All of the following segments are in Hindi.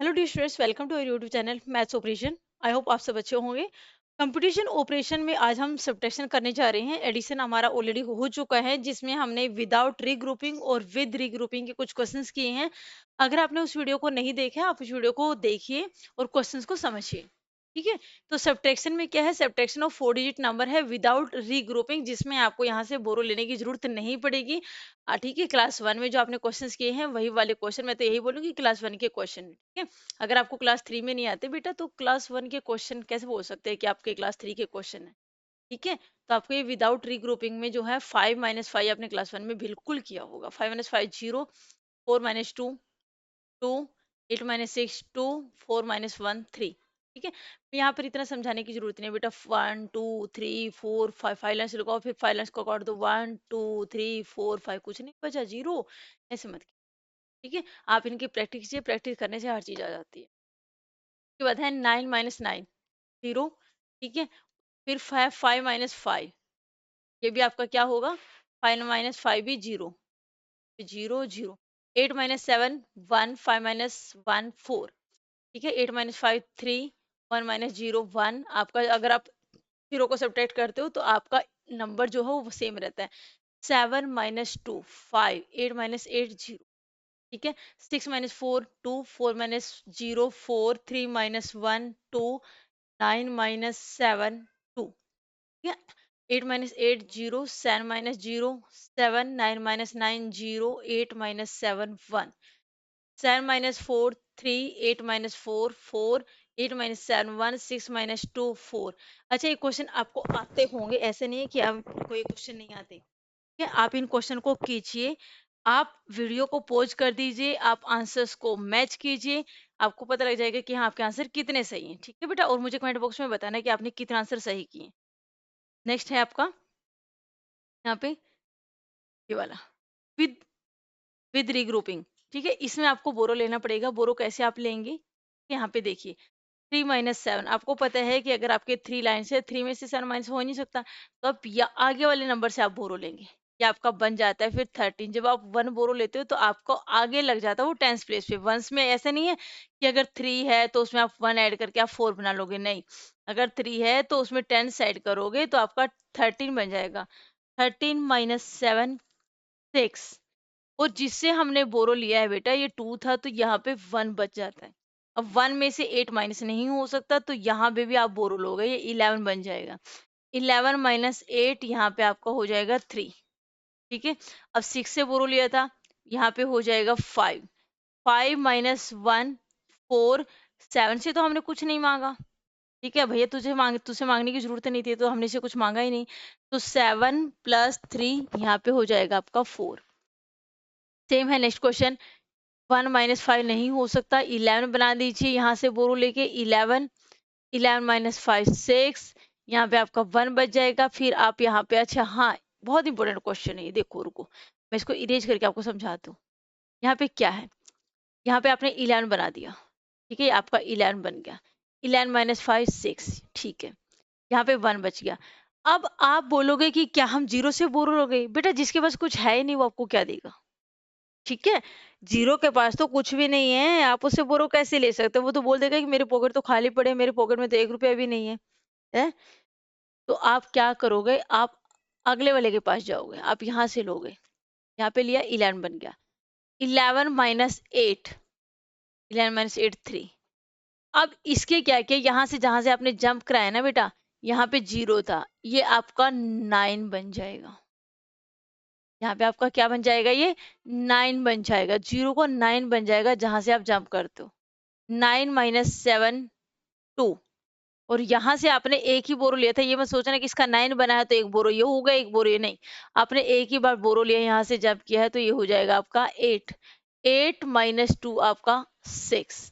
Hello dear students, welcome to YouTube channel maths operation. I hope आप सब अच्छे होंगे। कंपटीशन ऑपरेशन में आज हम सब्ट्रैक्शन करने जा रहे हैं। एडिशन हमारा ऑलरेडी हो चुका है, जिसमें हमने विदाउट रीग्रुपिंग और विद रीग्रुपिंग के कुछ क्वेश्चंस किए हैं। अगर आपने उस वीडियो को नहीं देखा, आप उस वीडियो को देखिए और क्वेश्चंस को समझिए। ठीक है। तो सब्ट्रैक्शन में क्या है, सब्ट्रैक्शन ऑफ 4 डिजिट नंबर है विदाउट रीग्रुपिंग, जिसमें आपको यहाँ से बोरो लेने की जरूरत नहीं पड़ेगी। ठीक है। क्लास 1 में जो आपने क्वेश्चंस किए हैं वही वाले क्वेश्चन, मैं तो यही बोलूंगी क्लास 1 के क्वेश्चन। ठीक है। अगर आपको क्लास 3 में नहीं आते बेटा, तो क्लास 1 के क्वेश्चन कैसे बोल सकते हैं कि आपके क्लास 3 के क्वेश्चन है। ठीक है। तो आपको ये विदाउट रीग्रुपिंग में जो है 5 - 5 आपने क्लास 1 में बिल्कुल किया होगा। 5 - 5 0, 4 - 2 2, 8 - 6 2, 4 - 1 3। ठीक है। यहाँ पर इतना समझाने की जरूरत नहीं है बेटा। 1 2 3 4 5, 5 लाइन्स लगाओ, फिर 5 लाइन्स को काट दो। 1 2 3 4 5, कुछ नहीं बचा, जीरो। ऐसे मत। ठीक है। आप इनकी प्रैक्टिस कीजिए, प्रैक्टिस करने से हर चीज आ जाती है। उसके बाद है 9 - 9 0। ठीक है। फिर 5 - 5 ये भी आपका क्या होगा, 5 - 5 भी जीरो, जीरो जीरो। 8 - 7 1, 5 - 1 4। ठीक है। 8 - 5 3, 1 - 0 1। आपका अगर आप जीरो को सब्ट्रैक्ट करते हो तो आपका नंबर जो है वो सेम रहता है। 7 - 2 5, 8 - 8 0। ठीक है। 6 - 4 2, 4 - 0 4, 3 - 1 2, 9 - 7 2। ठीक है। 8 - 8 0, 7 - 0 7, 9 - 9 0, 8 - 7 1, 7 - 4 3, 8 - 4 4, 8 - 7 1, 6 - 2 4। अच्छा, ये क्वेश्चन आपको आते होंगे, ऐसे नहीं है कि आपको ये क्वेश्चन नहीं आते। ठीक है। आप इन क्वेश्चन को कीजिए, आप वीडियो को पॉज कर दीजिए, आप आंसर्स को मैच कीजिए। आपको पता लग जाएगा कि हाँ, आपके आंसर कितने सही हैं। ठीक है बेटा, और मुझे कमेंट बॉक्स में बताना कि आपने कितने आंसर सही किए। नेक्स्ट है आपका यहाँ पे ये वाला, विद विद रीग्रुपिंग। ठीक है। इसमें आपको बोरो लेना पड़ेगा। बोरो कैसे आप लेंगे, यहाँ पे देखिए। 3 - 7 आपको पता है कि अगर आपके 3 लाइन है, 3 में से 7 माइनस हो ही नहीं सकता, तो आप या आगे वाले नंबर से आप बोरो लेंगे। ये आपका बन जाता है फिर 13। जब आप 1 बोरो लेते हो तो आपको आगे लग जाता है वो 10th प्लेस पे। वंस में ऐसा नहीं है कि अगर 3 है तो उसमें आप 1 ऐड करके आप 4 बना लोगे, नहीं। अगर 3 है तो उसमें 10 ऐड करोगे तो आपका 13 बन जाएगा। 13 - 7 6। और जिससे हमने बोरो लिया है बेटा, ये 2 था, तो यहाँ पे 1 बच जाता है। अब 1 में से 8 माइनस नहीं हो सकता, तो यहाँ पे भी आप बोरो लोगे, ये 11 बन जाएगा। 11 - 8 यहाँ पे आपका हो जाएगा 3। ठीक है। अब 6 से बोरो लिया था, यहाँ पे हो जाएगा 5। 5 - 1 4। 7 से तो हमने कुछ नहीं मांगा। ठीक है भैया, तुझसे मांगने की जरूरत नहीं थी, तो हमने से कुछ मांगा ही नहीं। तो 7 + 3 यहाँ पे हो जाएगा आपका 4। सेम है नेक्स्ट क्वेश्चन। 1 - 5 नहीं हो सकता, 11 बना दीजिए यहाँ से बोरो लेके। 11 11 - 5 6। यहाँ पे आपका 1 बच जाएगा। फिर आप यहाँ पे, अच्छा हाँ, बहुत इंपॉर्टेंट क्वेश्चन है ये, देखो रुको, मैं इसको इरेज करके आपको समझाती हूँ। यहाँ पे क्या है, यहाँ पे आपने 11 बना दिया। ठीक है। आपका 11 बन गया। 11 - 5 6। ठीक है। यहाँ पे 1 बच गया। अब आप बोलोगे कि क्या हम जीरो से बोरो हो गए? बेटा, जिसके पास कुछ है ही नहीं वो आपको क्या देगा? ठीक है। जीरो के पास तो कुछ भी नहीं है, आप उससे बोरो कैसे ले सकते हो? वो तो बोल देगा कि मेरे पॉकेट तो खाली पड़े, मेरे पॉकेट में तो 1 रुपया भी नहीं है। है। तो आप क्या करोगे, आप अगले वाले के पास जाओगे, आप यहाँ से लोगे। यहाँ पे लिया, 11 बन गया। 11 - 8, 11 - 8 3। अब इसके क्या किया, यहाँ से जहां से आपने जंप कराया ना बेटा, यहाँ पे जीरो था, ये आपका 9 बन जाएगा। यहाँ पे आपका क्या बन जाएगा, ये 9 बन जाएगा। जीरो को 9 बन जाएगा जहां से आप जंप करते हो। 9 - 7 2। और यहाँ से आपने एक ही बोरो लिया था, ये मत सोचना कि इसका 9 बना है तो एक बोरो ये होगा, एक बोरो ये, नहीं। आपने एक ही बार बोरो लिया, यहाँ से जंप किया है, तो ये हो जाएगा आपका 8। 8 - 2 आपका 6।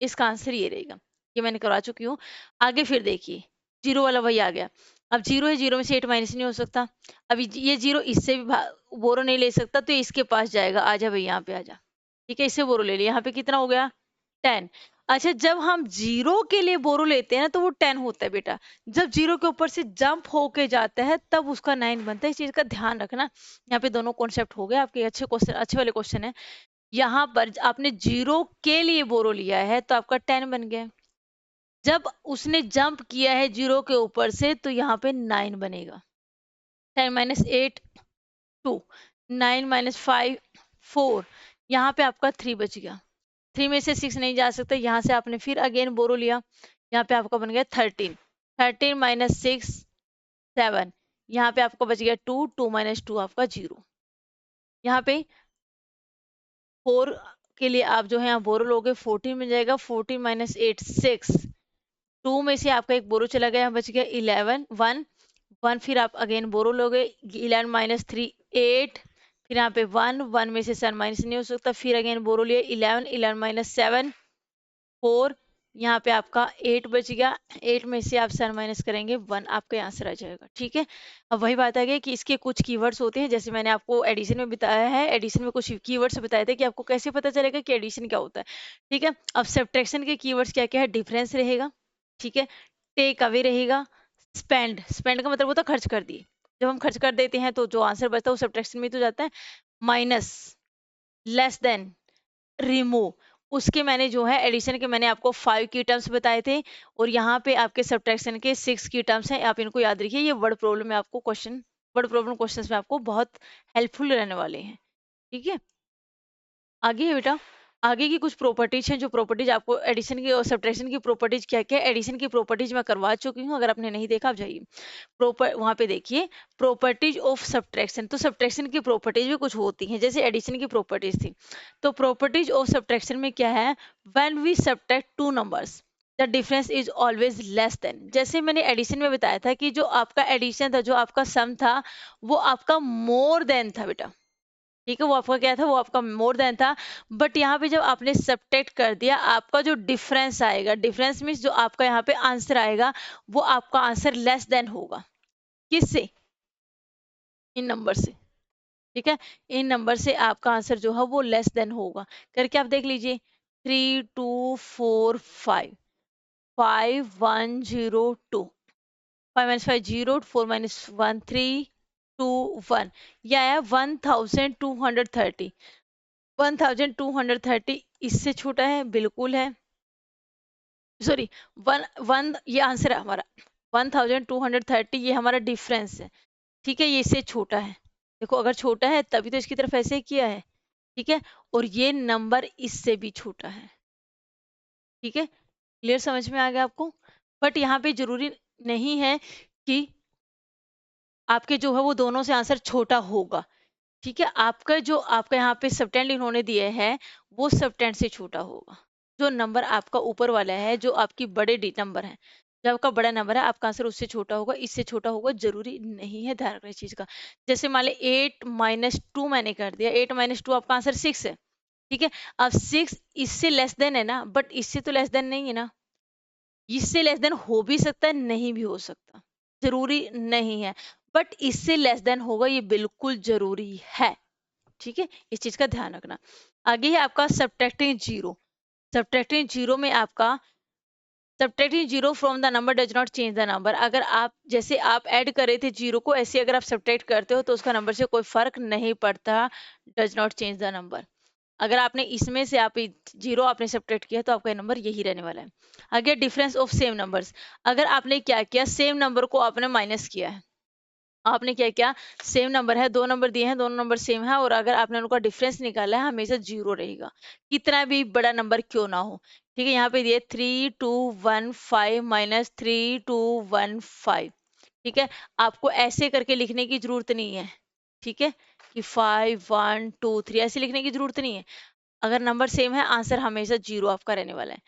इसका आंसर ये रहेगा। ये मैंने करवा चुकी हूँ। आगे फिर देखिए, जीरो वाला वही आ गया। अब जीरो है, जीरो में से 8 माइनस नहीं हो सकता। अभी ये जीरो इससे भी बोरो नहीं ले सकता, तो इसके पास जाएगा। आजा भाई, यहाँ पे आजा। ठीक है। इससे बोरो ले लिया, यहाँ पे कितना हो गया, 10। अच्छा, जब हम जीरो के लिए बोरो लेते हैं ना, तो वो 10 होता है बेटा। जब जीरो के ऊपर से जंप होके जाता है तब उसका 9 बनता है। इस चीज का ध्यान रखना। यहाँ पे दोनों कॉन्सेप्ट हो गए आपके। अच्छे क्वेश्चन, अच्छे वाले क्वेश्चन है। यहाँ पर आपने 0 के लिए बोरो लिया है तो आपका 10 बन गया। जब उसने जंप किया है 0 के ऊपर से तो यहाँ पे 9 बनेगा। 10 माइनस 8 2, 9 माइनस 5 4, यहाँ पे आपका 3 बच गया। 3 में से 6 नहीं जा सकता, यहाँ से आपने फिर अगेन बोरो लिया, यहाँ पे आपका बन गया 13। 13 माइनस 6 7, यहाँ पे आपका बच गया 2, 2 माइनस 2 आपका 0। यहाँ पे 4 के लिए आप जो है यहाँ बोरो लोगे 14 मिल जाएगा। 14 माइनस 8 6, 2 में से आपका एक बोरो चला गया, बच गया 11 1 1, फिर आप अगेन बोरो लोगे 11 माइनस 3 8, फिर यहाँ पे 1 1 में से 7 माइनस नहीं हो सकता, फिर अगेन बोरो लिए 11 11 माइनस 7 4, यहाँ पे आपका 8 बच गया। 8 में से आप 7 माइनस करेंगे 1, आपका आंसर आ जाएगा। ठीक है, अब वही बात आ गई कि इसके कुछ कीवर्ड्स होते हैं, जैसे मैंने आपको एडिशन में बताया है, एडिशन में कुछ कीवर्ड्स बताए थे कि आपको कैसे पता चलेगा कि एडिशन क्या होता है। ठीक है, अब सब्ट्रैक्शन के कीवर्ड्स क्या क्या है? डिफरेंस रहेगा, ठीक है, टेक अवे रहेगा, स्पेंड, स्पेंड का मतलब होता है खर्च कर दिए, जब हम खर्च कर देते हैं तो जो आंसर बचता है वो सब्ट्रैक्शन में तो जाता है। माइनस, लेस देन, रिमूव, उसके मैंने जो है एडिशन के मैंने आपको 5 की टर्म्स बताए थे, और यहाँ पे आपके सब्ट्रैक्शन के 6 की टर्म्स हैं, आप इनको याद रखिए। ये वर्ड प्रॉब्लम में आपको क्वेश्चन, वर्ड प्रॉब्लम क्वेश्चंस में आपको बहुत हेल्पफुल रहने वाले हैं। ठीक है, आगे है बेटा, आगे की कुछ प्रॉपर्टीज हैं, जो प्रॉपर्टीज आपको एडिशन की और सब्ट्रैक्शन की प्रॉपर्टीज क्या क्या है, एडिशन की प्रॉपर्टीज मैं करवा चुकी हूँ, अगर आपने नहीं देखा आप जाइए प्रॉपर वहां पे देखिए। प्रॉपर्टीज ऑफ सब्ट्रैक्शन, तो सब्ट्रैक्शन की प्रॉपर्टीज भी कुछ होती हैं जैसे एडिशन की प्रॉपर्टीज थी। तो प्रॉपर्टीज ऑफ सब्ट्रैक्शन में क्या है? When we subtract two numbers the difference is always less than. जैसे मैंने एडिशन में बताया था कि जो आपका एडिशन था, जो आपका सम था, वो आपका मोर देन था बेटा। ठीक है, वो आपका क्या था? वो आपका मोर देन था। बट यहाँ पे जब आपने सब्ट्रैक्ट कर दिया, आपका जो डिफरेंस आएगा, डिफरेंस मीन्स जो आपका यहाँ पे आंसर आएगा, वो आपका आंसर लेस देन होगा। किससे? इन नंबर से। ठीक है, इन नंबर से आपका आंसर जो है वो लेस देन होगा। करके आप देख लीजिए, 3 2 4 5, 5 1 0 2, 5 - 5 0, 4 - 1 3 2 1, यह आया 1230। 1230 इससे छोटा है? बिल्कुल है। सॉरी, वन वन ये आंसर है हमारा। 1230 ये हमारा डिफरेंस है। ठीक है, ये इससे छोटा है। देखो, अगर छोटा है तभी तो इसकी तरफ ऐसे किया है। ठीक है, और ये नंबर इससे भी छोटा है। ठीक है, क्लियर, समझ में आ गया आपको? बट यहाँ पे जरूरी नहीं है कि आपके जो है वो दोनों से आंसर छोटा होगा। ठीक है, आपका जो आपका यहाँ पे सबटेंड इन्होंने दिए हैं, वो सबटेंड से छोटा होगा। जो नंबर आपका ऊपर वाला है, जो आपकी बड़े डी नंबर है, जब आपका बड़ा नंबर है, आपका आंसर उससे छोटा होगा, इससे छोटा होगा, जरूरी नहीं है। ध्यान रखना इस चीज का। जैसे मान ली 8 - 2 मैंने कर दिया, 8 - 2 आपका आंसर 6 है। ठीक है, अब 6 इससे लेस देन है ना, बट इससे तो लेस देन नहीं है ना। इससे लेस देन हो भी सकता है, नहीं भी हो सकता, जरूरी नहीं है, बट इससे लेस देन होगा, ये बिल्कुल जरूरी है। ठीक है, इस चीज का ध्यान रखना। आगे है आपका सब्ट्रैक्टिंग जीरो। सब्ट्रैक्टिंग जीरो में आपका subtracting zero from the number does not change the number. अगर आप जैसे आप ऐड कर रहे थे जीरो को, ऐसे अगर आप सब्ट्रैक्ट करते हो तो उसका नंबर से कोई फर्क नहीं पड़ता। Does not change the number. अगर आपने इसमें से आप जीरो आपने सब्ट्रैक्ट किया तो आपका नंबर यही रहने वाला है। आगे डिफरेंस ऑफ सेम नंबर्स। अगर आपने क्या किया, सेम नंबर को आपने माइनस किया है, आपने क्या किया, सेम नंबर है, दो नंबर दिए हैं, दोनों नंबर सेम है, और अगर आपने उनका डिफरेंस निकाला है, हमेशा जीरो रहेगा, कितना भी बड़ा नंबर क्यों ना हो। ठीक है, यहाँ पे दिए 3215 माइनस 3215। ठीक है, आपको ऐसे करके लिखने की जरूरत नहीं है। ठीक है, कि 5123 ऐसे लिखने की जरूरत नहीं है। अगर नंबर सेम है, आंसर हमेशा जीरो आपका रहने वाला है।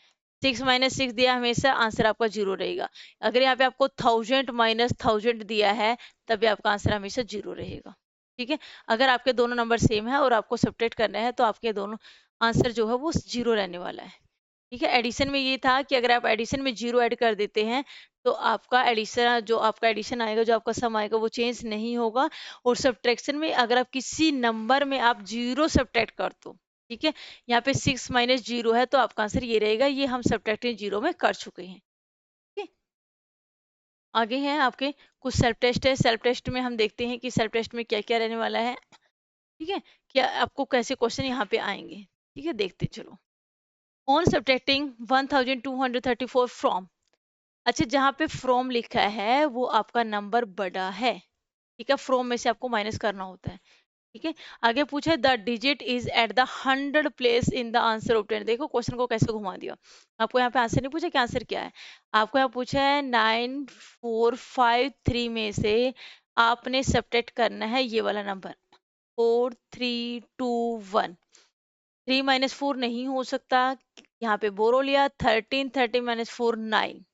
6 - 6 दिया, हमेशा आंसर आपका जीरो रहेगा। अगर यहाँ पे आपको 1000 - 1000 दिया है, तभी आपका आंसर हमेशा जीरो रहेगा। ठीक है, अगर आपके दोनों नंबर सेम है और आपको सब्ट्रैक्ट करना है, तो आपके दोनों आंसर जो है वो जीरो रहने वाला है। ठीक है, एडिशन में ये था कि अगर आप एडिशन में जीरो ऐड कर देते हैं, तो आपका एडिशन, जो आपका एडिशन आएगा, जो आपका सम आएगा, वो चेंज नहीं होगा। और सब्ट्रैक्शन में अगर आप किसी नंबर में आप जीरो सब्ट्रैक्ट कर दो, ठीक है, यहाँ पे 6 - 0 है, तो आपका आंसर ये रहेगा। ये हम सब्ट्रैक्टिंग जीरो में कर चुके हैं। ठीक है, आगे हैं आपके कुछ सेल्फ टेस्ट है। सेल्फ टेस्ट में हम देखते हैं कि सेल्फ टेस्ट में क्या क्या रहने वाला है। ठीक है, क्या आपको कैसे क्वेश्चन यहाँ पे आएंगे। ठीक है, देखते चलो। ऑन सब्ट्रैक्टिंग 1234 फ्रॉम, अच्छा जहाँ पे फ्रॉम लिखा है वो आपका नंबर बड़ा है, ठीक है, फ्रॉम में से आपको माइनस करना होता है। ठीक है, आगे पूछे the digit is at the 100 place in the answer obtain, देखो क्वेश्चन को कैसे घुमा दिया। आपको यहाँ पे आंसर नहीं पूछा कि आंसर क्या है, आपको यहाँ पूछा है 9453 में से आपने सब्ट्रैक्ट करना है ये वाला नंबर 4321। 3 - 4 नहीं हो सकता, यहाँ पे बोरो लिया 13, 13 - 4 9,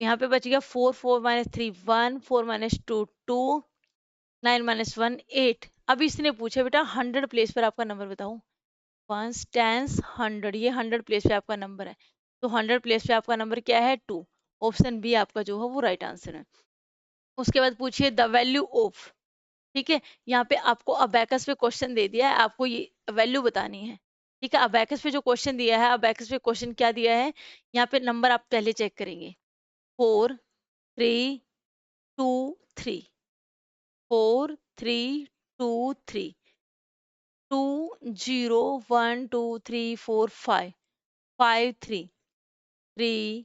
यहाँ पे बच गया 4, 4 - 3 1, 4 - 2 2, 9 - 1 8। अब इसने पूछा बेटा 100 प्लेस पर आपका नंबर बताओ, वंस टेंस 100, ये 100 प्लेस पे आपका नंबर है, तो 100 प्लेस पे आपका नंबर क्या है 2। ऑप्शन बी आपका जो है वो राइट आंसर है। उसके बाद पूछिए द वैल्यू ऑफ, ठीक है, यहाँ पे आपको अबैकस पे क्वेश्चन दे दिया है, आपको ये वैल्यू बतानी है। ठीक है, अबैकस पे जो क्वेश्चन दिया है, अबैकस पे क्वेश्चन क्या दिया है, यहाँ पे नंबर आप पहले चेक करेंगे 4 3 2 3, 4 3 2 3, 2 0 1 2 3 4 5, 5 3 3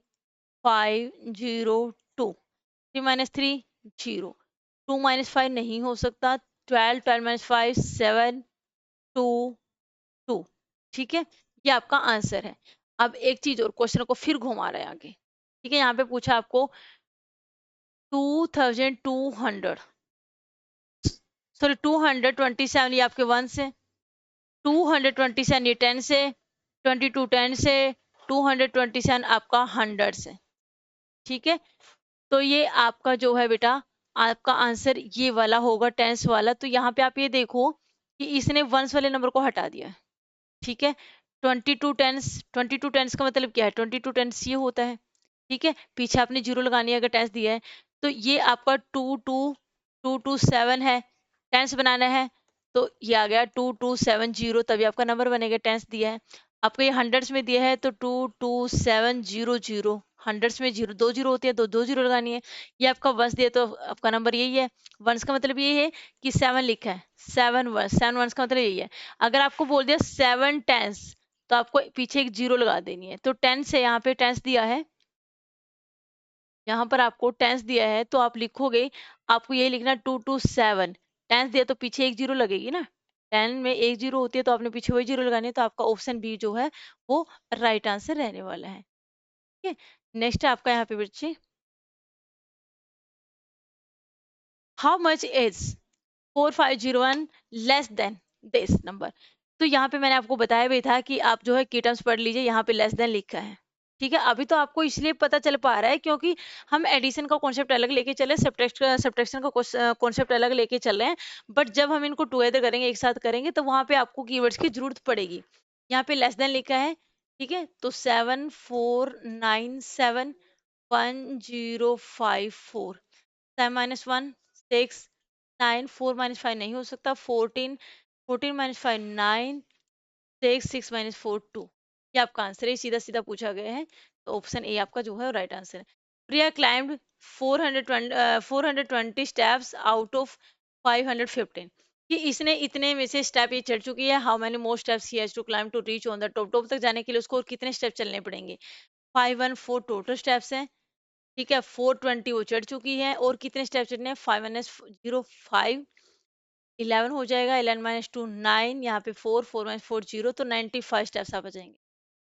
5 0 2, 3 - 3 0, 2 - 5 नहीं हो सकता, 12 12 - 5 7 2 2, ठीक है, ये आपका आंसर है। अब एक चीज और, क्वेश्चन को फिर घुमा रहे हैं आगे, ठीक है, यहाँ पे पूछा आपको 2200, सॉरी 227, ये आपके 1 से, 227 ये 10 से, 22 10 से, 227 आपका 100 से, ठीक है, तो ये आपका जो है बेटा आपका आंसर ये वाला होगा, टेंस वाला। तो यहाँ पे आप ये देखो कि इसने वंस वाले नंबर को हटा दिया है, ठीक है, 22 टेंस, 22 टेंस का मतलब क्या है, 22 टेंस ये होता है, ठीक है, पीछे आपने जीरो लगानी है अगर टेंस दिया है, तो ये आपका 2 2 2 2 7 है, टेंस बनाना है, तो ये आ गया 2270, तभी आपका नंबर बनेगा, टेंस दिया है। आपको ये हंड्रेड्स में दिया है तो 22700, हंड्रेड्स में जीरो, दो जीरो होती है, दो दो जीरो लगानी है। ये आपका वंस दिया तो आपका नंबर यही है, वंस का मतलब ये है कि 7 लिखा है, 7 वंस, 7 वंस का मतलब यही है। अगर आपको बोल दिया 7 टेंस, तो आपको पीछे एक जीरो लगा देनी है, तो टेंस है, यहाँ पे टेंस दिया है, यहाँ पर आपको टेंस दिया है तो आप लिखोगे, आपको यही लिखना 227, टेंस दिया तो पीछे एक जीरो लगेगी ना, 10 में एक जीरो होती है तो आपने पीछे वही जीरो लगानी है, तो आपका ऑप्शन बी जो है वो राइट आंसर रहने वाला है। ठीक है, नेक्स्ट है आपका यहाँ पे बच्चे, how much is 4501 less than this number. तो यहाँ पे मैंने आपको बताया भी था कि आप जो है की टर्म्स पढ़ लीजिए, यहाँ पे लेस देन लिखा है, ठीक है, अभी तो आपको इसलिए पता चल पा रहा है क्योंकि हम एडिशन का कॉन्सेप्ट अलग लेके चले, सब्ट्रैक्शन का कॉन्सेप्ट अलग लेके चल रहे हैं, बट जब हम इनको टुगेदर करेंगे, एक साथ करेंगे, तो वहां पे आपको कीवर्ड्स की जरूरत पड़ेगी। यहाँ पे लेस देन लिखा है, ठीक है, तो 74971054, 7 - 1 6 9, 4 - 5 नहीं हो सकता, 14, 14 - 5 9, 6 - 4 2, ये आपका आंसर है, सीधा सीधा पूछा गया है, तो ऑप्शन ए आपका जो है राइट आंसर है। प्रिया क्लाइम्ड 420 स्टेप्स आउट ऑफ 515, कि इसने इतने में से स्टेप ये चढ़ चुकी है, how many more steps he has to climb to reach on the top, top तक जाने के लिए उसको और कितने स्टेप चलने पड़ेंगे, 514 टोटल स्टेप्स हैं, ठीक है, 420 वो चढ़ चुकी है, और कितने स्टेप चढ़ने हैं, 5 - 0 5, 11 हो जाएगा, 11 - 2 9, यहाँ पे 4 4 - 4 0, तो 95 स्टेप्स आप आ जाएंगे।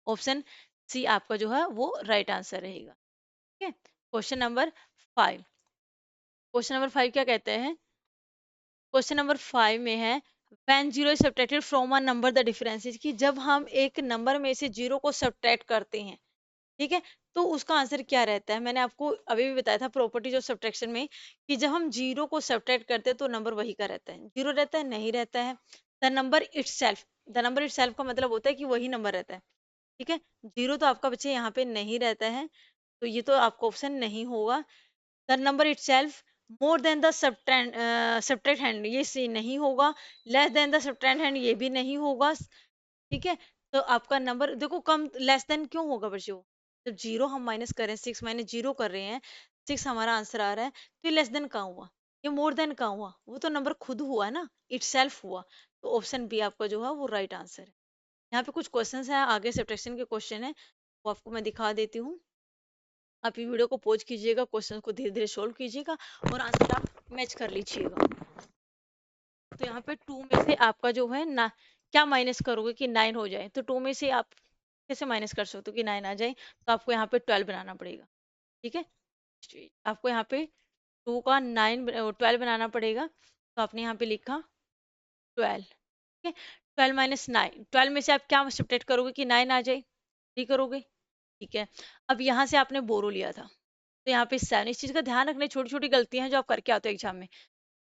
ऑप्शन सी आपका जो है वो राइट आंसर रहेगा। ठीक है, क्वेश्चन नंबर 5, क्वेश्चन नंबर 5 क्या कहते हैं, क्वेश्चन नंबर 5 में है when zero is subtracted from a number the difference is, कि जब हम एक नंबर में से जीरो को सब्ट्रैक्ट करते हैं, ठीक है, तो उसका आंसर क्या रहता है। मैंने आपको अभी भी बताया था प्रॉपर्टीज ऑफ सब्ट्रैक्शन में कि जब हम जीरो को सब्ट्रैक्ट करते हैं तो नंबर वही का रहता है, जीरो रहता है नहीं रहता है, the number itself, the number itself का मतलब होता है कि वही नंबर रहता है, ठीक है, जीरो तो आपका बच्चे यहाँ पे नहीं रहता है, तो ये तो आपका ऑप्शन नहीं होगा। The number itself more than the subtract hand, ये सी नहीं होगा, less than the subtract hand ये भी नहीं होगा, ठीक है, तो आपका नंबर देखो कम, लेस देन क्यों होगा बच्चों, जब जीरो हम माइनस कर रहे हैं, 6 - 0 कर रहे हैं, 6 हमारा आंसर आ रहा है, तो ये लेस देन कहाँ हुआ, ये मोर देन कहाँ हुआ, वो तो नंबर खुद हुआ है ना, इट सेल्फ हुआ, तो ऑप्शन बी आपका जो है वो राइट आंसर है। यहाँ पे कुछ क्वेश्चंस हैं, आगे सब्ट्रैक्शन के क्वेश्चन है, वो आपको मैं दिखा देती हूँ। आप ये वीडियो को पॉज कीजिएगा, क्वेश्चन को धीरे धीरे सोल्व कीजिएगा और आंसर आप मैच कर लीजिएगा। तो यहाँ पे 2 में से आपका जो है ना, क्या माइनस करोगे कि 9 हो जाए, तो 2 में से आप कैसे माइनस कर सकते हो कि 9 आ जाए, तो आपको यहाँ पे 12 बनाना पड़ेगा। ठीक है, आपको यहाँ पे 2 का 12 बनाना पड़ेगा, तो आपने यहाँ पे लिखा 12। ठीक है, 12 माइनस 9, 12 में से आप क्या सब्ट्रैक्ट करोगे कि 9 आ जाए, 3 करोगे। ठीक है, अब यहाँ से आपने बोरो लिया था, तो यहाँ पे 7, इस चीज का ध्यान रखना, छोटी छोटी गलतियां हैं जो आप करके आते हो एग्जाम में।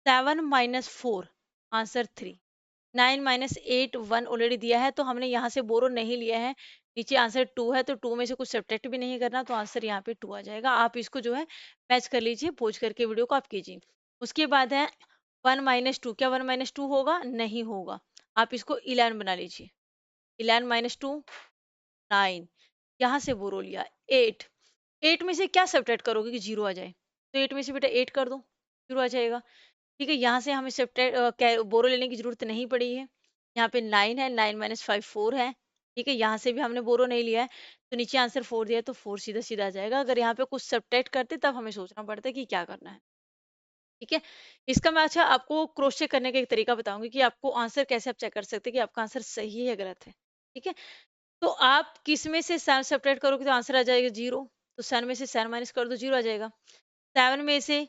7 माइनस 4, आंसर 3। 9 माइनस 8, 1 ऑलरेडी दिया है, तो हमने यहाँ से बोरो नहीं लिया है। नीचे आंसर 2 है, तो 2 में से कुछ सब्ट्रैक्ट भी नहीं करना, तो आंसर यहाँ पे 2 आ जाएगा। आप इसको जो है मैच कर लीजिए, पोज करके वीडियो को आप कीजिए। उसके बाद है 1 माइनस 2, क्या 1 माइनस 2 होगा, नहीं होगा। आप इसको 11 बना लीजिए। 11 माइनस 2, 9। यहाँ से बोरो लिया 8, 8 में से क्या सब्ट्रैक्ट करोगे कि 0 आ जाए, तो 8 में से बेटा 8 कर दो, 0 आ जाएगा। ठीक है, यहाँ से हमें सब्ट्रैक्ट बोरो लेने की जरूरत नहीं पड़ी है। यहाँ पे 9 है, 9 माइनस 5, 4 है। ठीक है, यहाँ से भी हमने बोरो नहीं लिया है, तो नीचे आंसर 4 दिया है, तो 4 सीधा सीधा आ जाएगा। अगर यहाँ पे कुछ सब्ट्रैक्ट करते तब हमें सोचना पड़ता है कि क्या करना है। ठीक है, इसका मैं अच्छा आपको क्रॉस चेक करने का एक तरीका बताऊंगी कि आपको आंसर कैसे आप चेक कर सकते हैं कि आपका आंसर सही है या गलत है। ठीक है, तो आप किस में से 7 सब्ट्रैक्ट करोगे तो आंसर आ जाएगा 0, तो 7 में से 7 माइनस कर दो, 0 आ जाएगा। 7 में से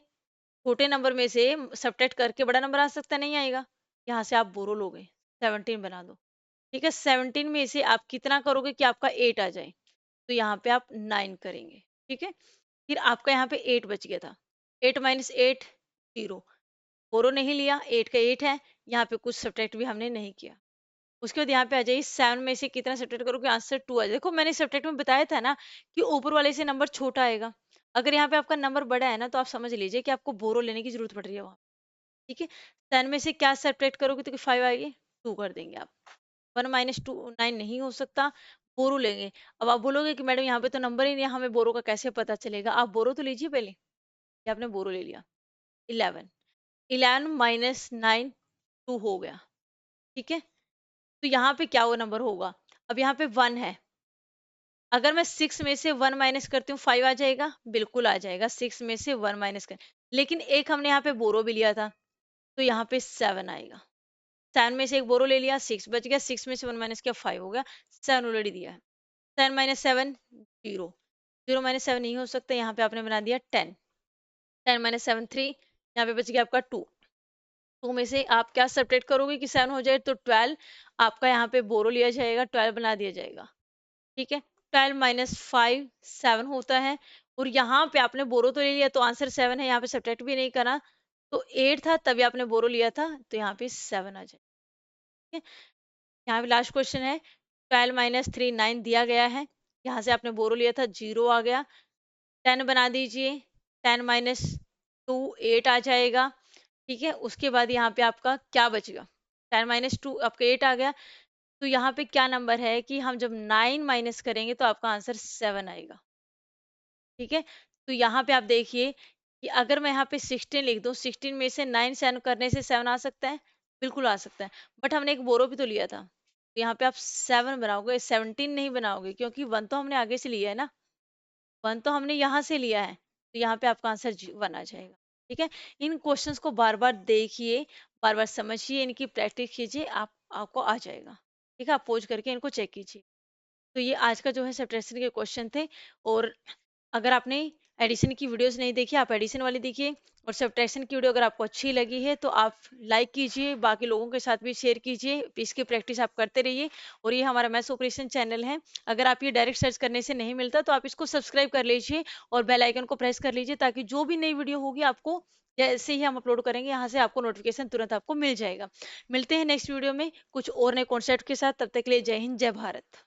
छोटे नंबर में से सब्ट्रैक्ट करके बड़ा नंबर आ सकता है, नहीं आएगा। यहाँ से आप बोरो लोगे, 17 बना दो। ठीक है, 17 में से आप कितना करोगे कि आपका 8 आ जाए, तो यहाँ पे आप 9 करेंगे। ठीक है, फिर आपका यहाँ पे 8 बच गया था, 8 माइनस 8, 0। बोरो नहीं लिया, 8 का 8 है, यहाँ पे कुछ सब्ट्रैक्ट भी हमने नहीं किया। उसके बाद यहाँ पे आ जाइए, 7 में से कितना सब्ट्रैक्ट करोगे, आंसर 2 आ जाए। देखो मैंने सब्ट्रैक्ट में बताया था ना कि ऊपर वाले से नंबर छोटा आएगा। अगर यहाँ पे आपका नंबर बड़ा है ना, तो आप समझ लीजिए कि आपको बोरो लेने की जरूरत पड़ रही है वहाँ। ठीक है, 10 में से क्या सब्ट्रैक्ट करोगे तो 5 आएगी, 2 कर देंगे आप। 1 माइनस 2, 9 नहीं हो सकता, बोरो लेंगे। अब आप बोलोगे कि मैडम यहाँ पे तो नंबर ही नहीं है, हमें बोरो का कैसे पता चलेगा। आप बोरो तो लीजिए पहले, ये आपने बोरो ले लिया। 11, 11 माइनस 9, 2 हो गया। ठीक है, तो यहाँ पे क्या वो नंबर होगा, अब यहाँ पे 1 है, अगर मैं 6 में से 1 माइनस करती हूँ 5 आ जाएगा, बिल्कुल आ जाएगा। 6 में से 1 माइनस कर, लेकिन एक हमने यहाँ पे बोरो भी लिया था, तो यहाँ पे 7 आएगा। 7 में से एक बोरो ले लिया, 6 बच गया, 6 में से 1 माइनस किया, 5 हो गया। 7 ऑलरेडी दिया है, 10 माइनस 7, 0। 0 माइनस 7 नहीं हो सकता, यहाँ पे आपने बना दिया 10। 10 माइनस 7, 3, यहाँ पे बच गया आपका 2। 2 में से आप क्या सब्ट्रैक्ट करोगे कि 7 हो जाए, तो 12। आपका यहाँ पे बोरो लिया जाएगा, 12 बना दिया जाएगा। ठीक है, 12 माइनस 5, 7 होता है। और यहाँ पे आपने बोरो तो ले लिया, तो आंसर 7 है, यहाँ पे सब्ट्रैक्ट भी नहीं करा, तो 8 था तभी आपने बोरो लिया था, तो यहाँ पे 7 आ जाए। ठीक है, यहाँ पे लास्ट क्वेश्चन है, 12 माइनस 3, 9 दिया गया है, यहाँ से आपने बोरो लिया था, 0 आ गया। 10 बना दीजिए, 10 माइनस 2, 8 आ जाएगा। ठीक है, उसके बाद यहाँ पे आपका क्या बचेगा, 10 माइनस 2 आपका 8 आ गया। तो यहाँ पे क्या नंबर है कि हम जब 9 माइनस करेंगे तो आपका आंसर 7 आएगा। ठीक है, तो यहाँ पे आप देखिए कि अगर मैं यहाँ पे 16 लिख दूं, 16 में से 9 7 करने से 7 आ सकता है, बिल्कुल आ सकता है। बट हमने एक बोरो भी तो लिया था, तो यहाँ पे आप 7 बनाओगे, 17 नहीं बनाओगे, क्योंकि 1 तो हमने आगे से लिया है ना, 1 तो हमने यहाँ से लिया है, तो यहाँ पे आपका आंसर 1 आ जाएगा। ठीक है, इन क्वेश्चंस को बार बार देखिए, बार बार समझिए, इनकी प्रैक्टिस कीजिए, आप आपको आ जाएगा। ठीक है, आप पोज करके इनको चेक कीजिए। तो ये आज का जो है सब्ट्रैक्शन के क्वेश्चन थे। और अगर आपने एडिशन की वीडियोस नहीं देखी, आप एडिशन वाली देखिए। और सब्ट्रैक्शन की वीडियो अगर आपको अच्छी लगी है तो आप लाइक कीजिए, बाकी लोगों के साथ भी शेयर कीजिए, इसकी प्रैक्टिस आप करते रहिए। और ये हमारा मैथ्स ऑपरेशन चैनल है, अगर आप ये डायरेक्ट सर्च करने से नहीं मिलता तो आप इसको सब्सक्राइब कर लीजिए और बेल आइकन को प्रेस कर लीजिए, ताकि जो भी नई वीडियो होगी आपको जैसे ही हम अपलोड करेंगे यहाँ से आपको नोटिफिकेशन तुरंत आपको मिल जाएगा। मिलते हैं नेक्स्ट वीडियो में कुछ और नए कॉन्सेप्ट के साथ, तब तक के लिए जय हिंद, जय भारत।